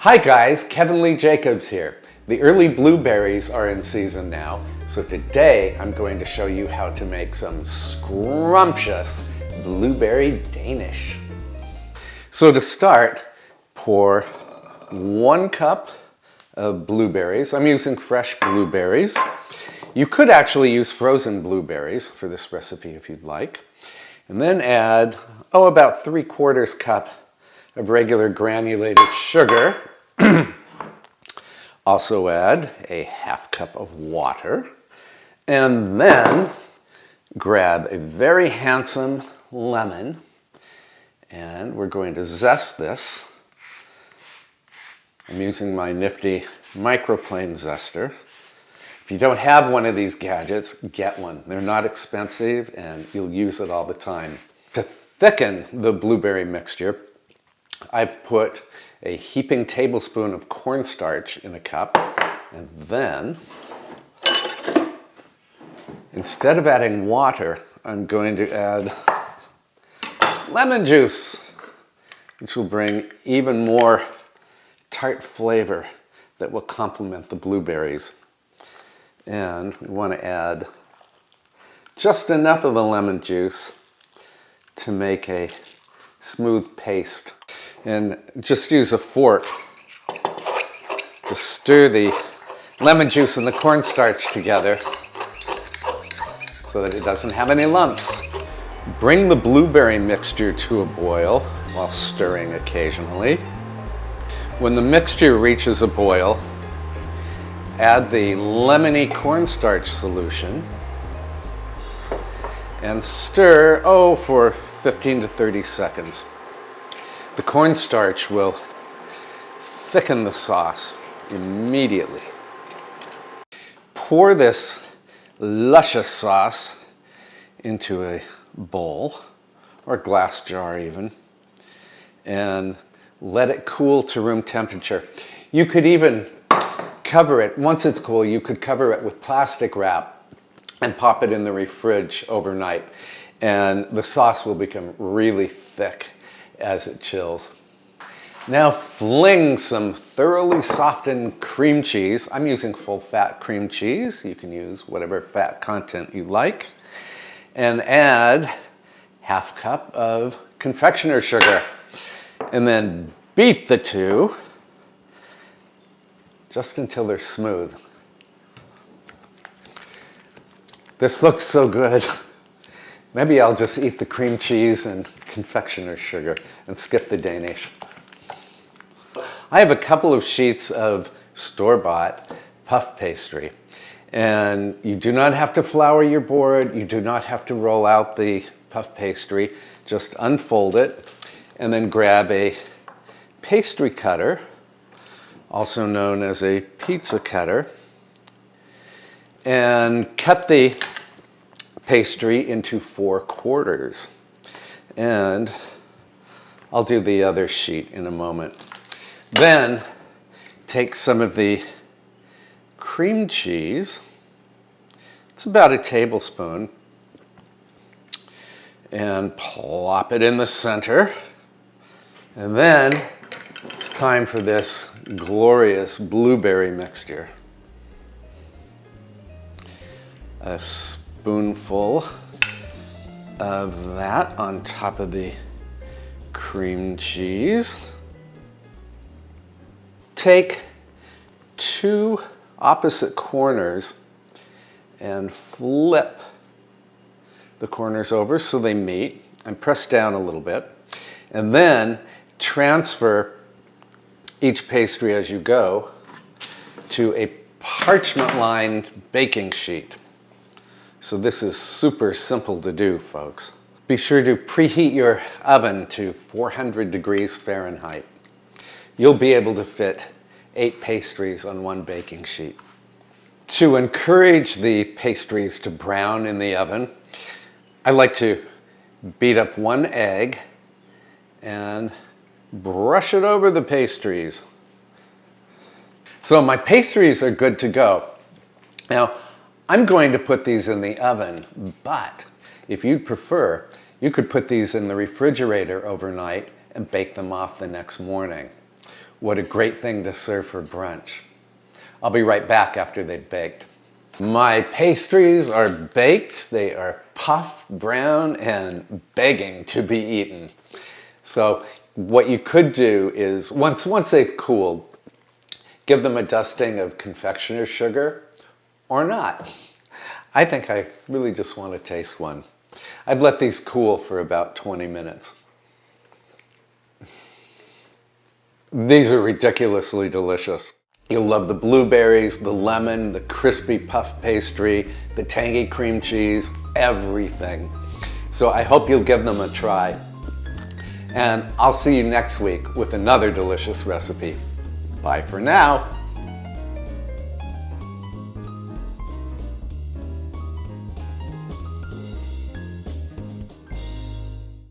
Hi guys, Kevin Lee Jacobs here. The early blueberries are in season now, so today I'm going to show you how to make some scrumptious blueberry Danish. So to start, pour 1 cup of blueberries. I'm using fresh blueberries. You could actually use frozen blueberries for this recipe if you'd like. And then add, about 3/4 cup of regular granulated sugar. Also add a 1/2 cup of water. And then grab a very handsome lemon. And we're going to zest this. I'm using my nifty microplane zester. If you don't have one of these gadgets, get one. They're not expensive and you'll use it all the time. To thicken the blueberry mixture, I've put a heaping tablespoon of cornstarch in a cup, and then instead of adding water, I'm going to add lemon juice, which will bring even more tart flavor that will complement the blueberries. And we want to add just enough of the lemon juice to make a smooth paste. And just use a fork to stir the lemon juice and the cornstarch together so that it doesn't have any lumps. Bring the blueberry mixture to a boil while stirring occasionally. When the mixture reaches a boil, add the lemony cornstarch solution and stir, for 15 to 30 seconds. The cornstarch will thicken the sauce immediately. Pour this luscious sauce into a bowl or glass jar even, and let it cool to room temperature. You could even cover it, once it's cool, you could cover it with plastic wrap and pop it in the fridge overnight, and the sauce will become really thick as it chills. Now fling some thoroughly softened cream cheese. I'm using full fat cream cheese. You can use whatever fat content you like. And add 1/2 cup of confectioner's sugar. And then beat the two just until they're smooth. This looks so good. Maybe I'll just eat the cream cheese and confectioner's sugar and skip the Danish. I have a couple of sheets of store-bought puff pastry, and you do not have to flour your board. You do not have to roll out the puff pastry. Just unfold it and then grab a pastry cutter, also known as a pizza cutter, and cut the pastry into 4/4. And I'll do the other sheet in a moment. Then take some of the cream cheese. It's about a tablespoon. And plop it in the center. And then it's time for this glorious blueberry mixture. A spoonful of that on top of the cream cheese. Take 2 opposite corners and flip the corners over so they meet and press down a little bit. And then transfer each pastry as you go to a parchment-lined baking sheet. So this is super simple to do, folks. Be sure to preheat your oven to 400 degrees Fahrenheit. You'll be able to fit 8 pastries on 1 baking sheet. To encourage the pastries to brown in the oven, I like to beat up 1 egg and brush it over the pastries. So my pastries are good to go. Now, I'm going to put these in the oven, but if you'd prefer, you could put these in the refrigerator overnight and bake them off the next morning. What a great thing to serve for brunch. I'll be right back after they've baked. My pastries are baked. They are puff brown and begging to be eaten. So what you could do is, once they've cooled, give them a dusting of confectioner's sugar or not. I think I really just want to taste one. I've let these cool for about 20 minutes. These are ridiculously delicious. You'll love the blueberries, the lemon, the crispy puff pastry, the tangy cream cheese, everything. So I hope you'll give them a try. And I'll see you next week with another delicious recipe. Bye for now.